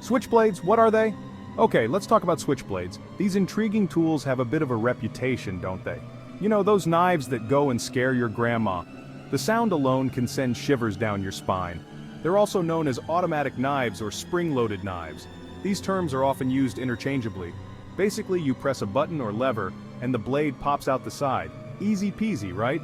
Switchblades, what are they? Okay, let's talk about switchblades. These intriguing tools have a bit of a reputation, don't they? You know, those knives that go and scare your grandma. The sound alone can send shivers down your spine. They're also known as automatic knives or spring-loaded knives. These terms are often used interchangeably. Basically, you press a button or lever, and the blade pops out the side. Easy peasy, right?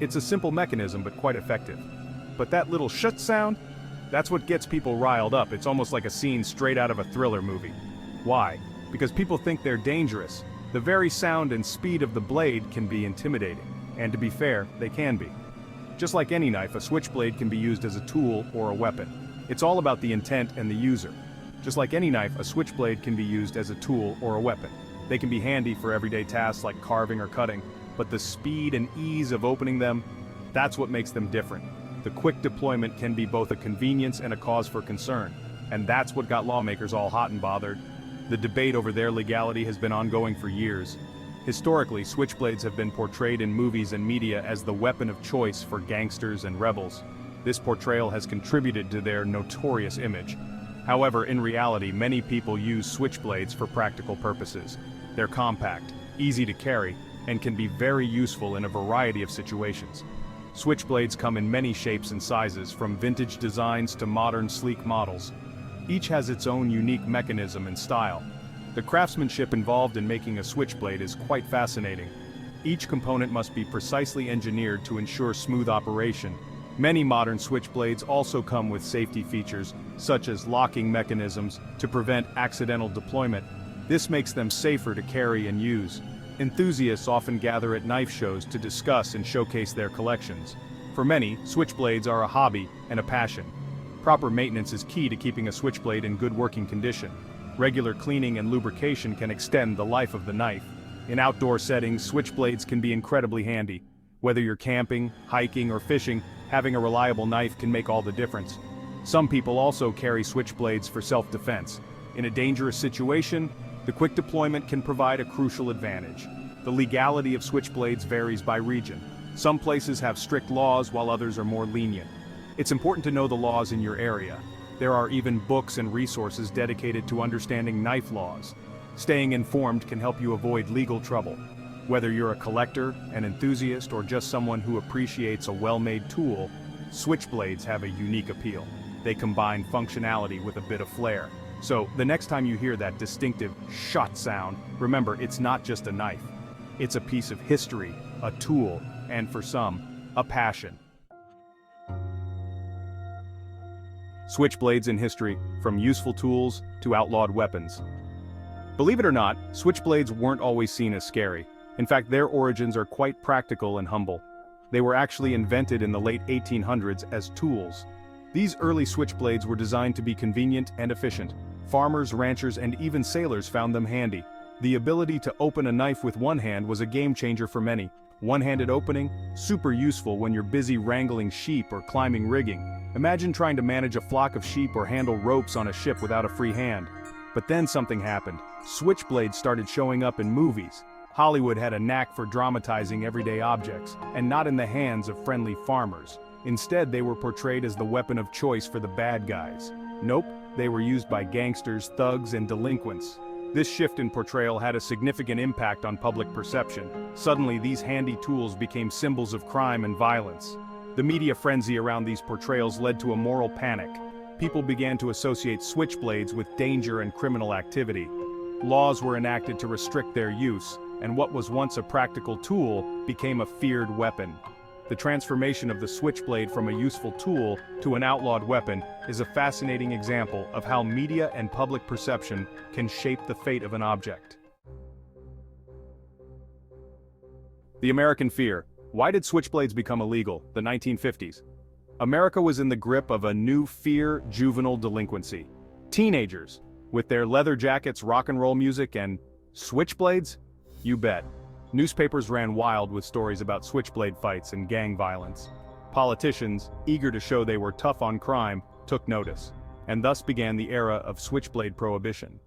It's a simple mechanism, but quite effective. But that little shut sound? That's what gets people riled up. It's almost like a scene straight out of a thriller movie. Why? Because people think they're dangerous. The very sound and speed of the blade can be intimidating. And to be fair, they can be. Just like any knife, a switchblade can be used as a tool or a weapon. It's all about the intent and the user. Just like any knife, a switchblade can be used as a tool or a weapon. They can be handy for everyday tasks like carving or cutting, but the speed and ease of opening them, that's what makes them different. The quick deployment can be both a convenience and a cause for concern, and that's what got lawmakers all hot and bothered. The debate over their legality has been ongoing for years. Historically, switchblades have been portrayed in movies and media as the weapon of choice for gangsters and rebels. This portrayal has contributed to their notorious image. However, in reality, many people use switchblades for practical purposes. They're compact, easy to carry, and can be very useful in a variety of situations. Switchblades come in many shapes and sizes, from vintage designs to modern sleek models. Each has its own unique mechanism and style. The craftsmanship involved in making a switchblade is quite fascinating. Each component must be precisely engineered to ensure smooth operation. Many modern switchblades also come with safety features, such as locking mechanisms, to prevent accidental deployment. This makes them safer to carry and use. Enthusiasts often gather at knife shows to discuss and showcase their collections. For many, switchblades are a hobby and a passion. Proper maintenance is key to keeping a switchblade in good working condition. Regular cleaning and lubrication can extend the life of the knife. In outdoor settings, switchblades can be incredibly handy. Whether you're camping, hiking, or fishing, having a reliable knife can make all the difference. Some people also carry switchblades for self-defense. In a dangerous situation, the quick deployment can provide a crucial advantage. The legality of switchblades varies by region. Some places have strict laws while others are more lenient. It's important to know the laws in your area. There are even books and resources dedicated to understanding knife laws. Staying informed can help you avoid legal trouble. Whether you're a collector, an enthusiast, or just someone who appreciates a well-made tool, switchblades have a unique appeal. They combine functionality with a bit of flair. So, the next time you hear that distinctive shot sound, remember it's not just a knife. It's a piece of history, a tool, and for some, a passion. Switchblades in history, from useful tools to outlawed weapons. Believe it or not, switchblades weren't always seen as scary. In fact, their origins are quite practical and humble. They were actually invented in the late 1800s as tools. These early switchblades were designed to be convenient and efficient. Farmers, ranchers, and even sailors found them handy. The ability to open a knife with one hand was a game changer for many. One-handed opening, super useful when you're busy wrangling sheep or climbing rigging. Imagine trying to manage a flock of sheep or handle ropes on a ship without a free hand. But then something happened. Switchblades started showing up in movies. Hollywood had a knack for dramatizing everyday objects, and not in the hands of friendly farmers. Instead, they were portrayed as the weapon of choice for the bad guys. Nope, they were used by gangsters, thugs, and delinquents. This shift in portrayal had a significant impact on public perception. Suddenly, these handy tools became symbols of crime and violence. The media frenzy around these portrayals led to a moral panic. People began to associate switchblades with danger and criminal activity. Laws were enacted to restrict their use, and what was once a practical tool became a feared weapon. The transformation of the switchblade from a useful tool to an outlawed weapon is a fascinating example of how media and public perception can shape the fate of an object. The American fear. Why did switchblades become illegal? The 1950s. America was in the grip of a new fear, juvenile delinquency. Teenagers, with their leather jackets, rock and roll music, and switchblades? You bet. Newspapers ran wild with stories about switchblade fights and gang violence. Politicians, eager to show they were tough on crime, took notice, and thus began the era of switchblade prohibition.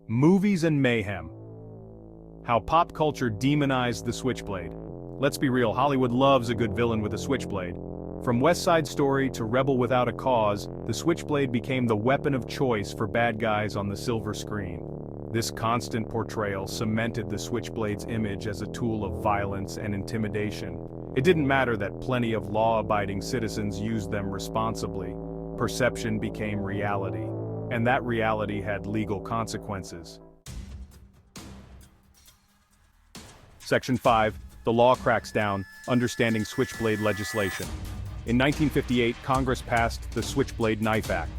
Movies and mayhem. How pop culture demonized the switchblade. Let's be real, Hollywood loves a good villain with a switchblade. From West Side Story to Rebel Without a Cause, the switchblade became the weapon of choice for bad guys on the silver screen. This constant portrayal cemented the switchblade's image as a tool of violence and intimidation. It didn't matter that plenty of law-abiding citizens used them responsibly. Perception became reality, and that reality had legal consequences. Section 5. The law cracks down, understanding switchblade legislation. In 1958, Congress passed the Switchblade Knife Act.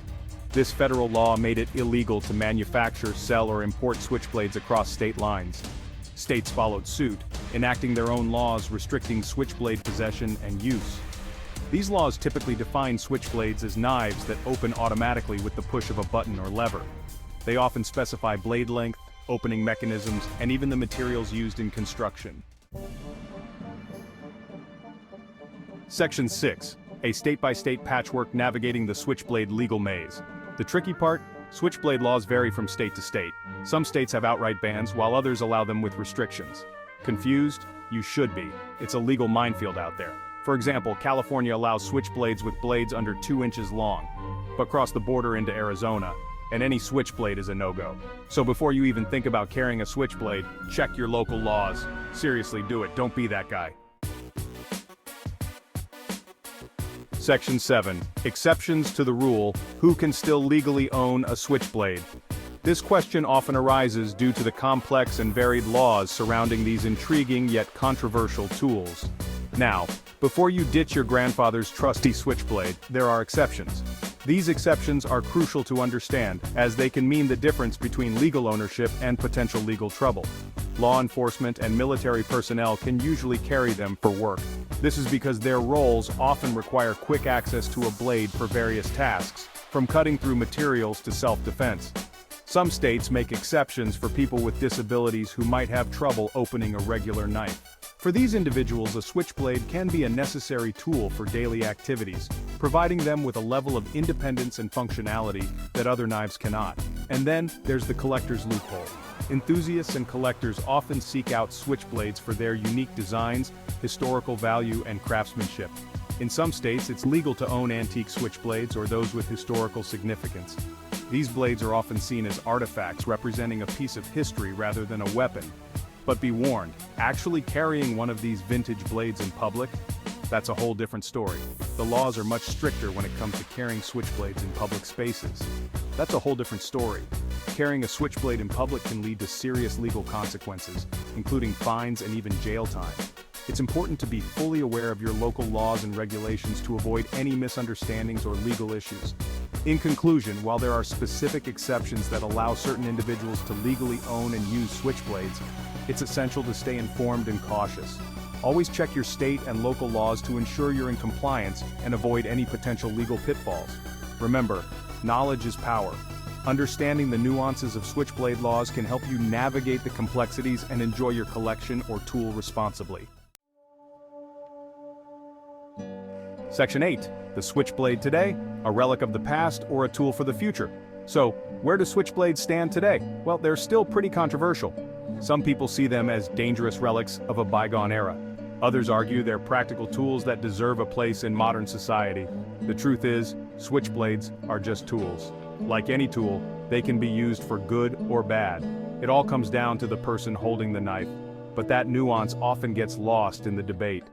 This federal law made it illegal to manufacture, sell, or import switchblades across state lines. States followed suit, enacting their own laws restricting switchblade possession and use. These laws typically define switchblades as knives that open automatically with the push of a button or lever. They often specify blade length, opening mechanisms, and even the materials used in construction. Section 6. A state-by-state patchwork navigating the switchblade legal maze. The tricky part? Switchblade laws vary from state to state. Some states have outright bans, while others allow them with restrictions. Confused? You should be. It's a legal minefield out there. For example, California allows switchblades with blades under 2 inches long. But cross the border into Arizona, and any switchblade is a no-go. So before you even think about carrying a switchblade, check your local laws. Seriously, do it. Don't be that guy. Section 7. Exceptions to the rule: who can still legally own a switchblade? This question often arises due to the complex and varied laws surrounding these intriguing yet controversial tools. Now, before you ditch your grandfather's trusty switchblade, there are exceptions. These exceptions are crucial to understand, as they can mean the difference between legal ownership and potential legal trouble. Law enforcement and military personnel can usually carry them for work. This is because their roles often require quick access to a blade for various tasks, from cutting through materials to self-defense. Some states make exceptions for people with disabilities who might have trouble opening a regular knife. For these individuals, a switchblade can be a necessary tool for daily activities, providing them with a level of independence and functionality that other knives cannot. And then, there's the collector's loophole. Enthusiasts and collectors often seek out switchblades for their unique designs, historical value, and craftsmanship. In some states, it's legal to own antique switchblades or those with historical significance. These blades are often seen as artifacts representing a piece of history rather than a weapon. But be warned, actually carrying one of these vintage blades in public? That's a whole different story. The laws are much stricter when it comes to carrying switchblades in public spaces. That's a whole different story. Carrying a switchblade in public can lead to serious legal consequences, including fines and even jail time. It's important to be fully aware of your local laws and regulations to avoid any misunderstandings or legal issues. In conclusion, while there are specific exceptions that allow certain individuals to legally own and use switchblades, it's essential to stay informed and cautious. Always check your state and local laws to ensure you're in compliance and avoid any potential legal pitfalls. Remember, knowledge is power. Understanding the nuances of switchblade laws can help you navigate the complexities and enjoy your collection or tool responsibly. Section 8. The switchblade today, a relic of the past or a tool for the future. So, where do switchblades stand today? Well, they're still pretty controversial. Some people see them as dangerous relics of a bygone era. Others argue they're practical tools that deserve a place in modern society. The truth is, switchblades are just tools. Like any tool, they can be used for good or bad. It all comes down to the person holding the knife, but that nuance often gets lost in the debate.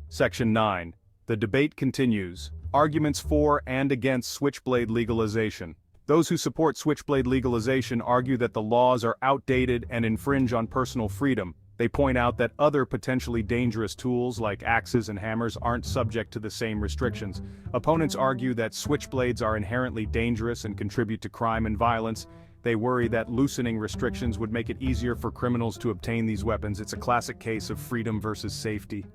Section 9. The debate continues. Arguments for and against switchblade legalization. Those who support switchblade legalization argue that the laws are outdated and infringe on personal freedom. They point out that other potentially dangerous tools like axes and hammers aren't subject to the same restrictions. Opponents argue that switchblades are inherently dangerous and contribute to crime and violence. They worry that loosening restrictions would make it easier for criminals to obtain these weapons. It's a classic case of freedom versus safety.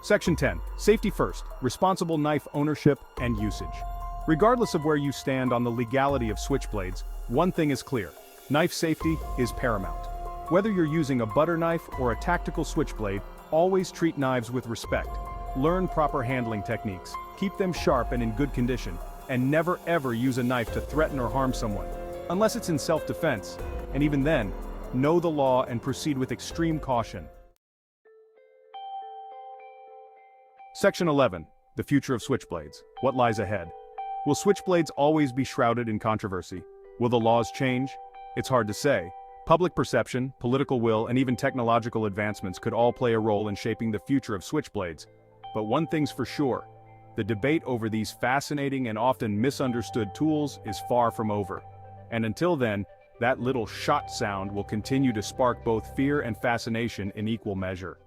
Section 10. Safety first. Responsible knife ownership and usage. Regardless of where you stand on the legality of switchblades, one thing is clear. Knife safety is paramount. Whether you're using a butter knife or a tactical switchblade, always treat knives with respect. Learn proper handling techniques, keep them sharp and in good condition, and never ever use a knife to threaten or harm someone. Unless it's in self-defense, and even then, know the law and proceed with extreme caution. Section 11. The future of switchblades. What lies ahead? Will switchblades always be shrouded in controversy? Will the laws change? It's hard to say. Public perception, political will, and even technological advancements could all play a role in shaping the future of switchblades. But one thing's for sure. The debate over these fascinating and often misunderstood tools is far from over. And until then, that little shot sound will continue to spark both fear and fascination in equal measure.